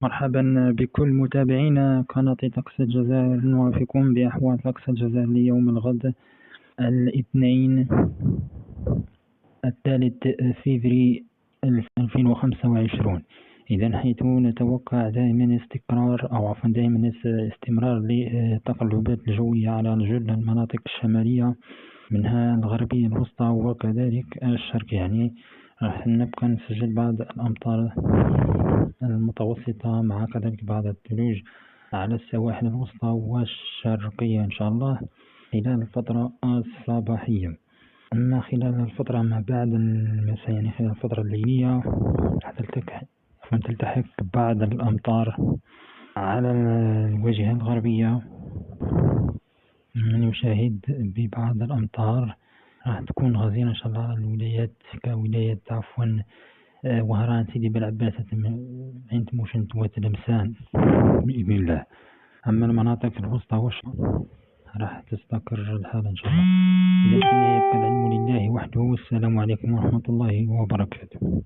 مرحبا بكل متابعينا قناة طقس الجزائر. نوافيكم بأحوال طقس الجزائر ليوم الغد الاثنين 3 فبراير 2025. إذا حيث نتوقع دائما استقرار أو عفوا دائما استمرار للتقلبات الجوية على جل المناطق الشمالية منها الغربية الوسطى وكذلك الشرق. يعني راح نبقى نسجل بعض الأمطار المتوسطة مع كذلك بعض الثلوج على السواحل الوسطى والشرقية إن شاء الله خلال الفترة الصباحية. أما خلال الفترة ما بعد المساء يعني خلال الفترة الليلية تلتحق بعض الأمطار على الواجهة الغربية. من يشاهد ببعض الأمطار راح تكون غزيرة إن شاء الله الولايات كولاية وهران سيدي بالعباس عين تموشنت وتلمسان بإذن الله. أما المناطق الوسطى راح تستقر الحالة إن شاء الله. إذا كان يبقى العلم لله وحده. والسلام عليكم ورحمة الله وبركاته.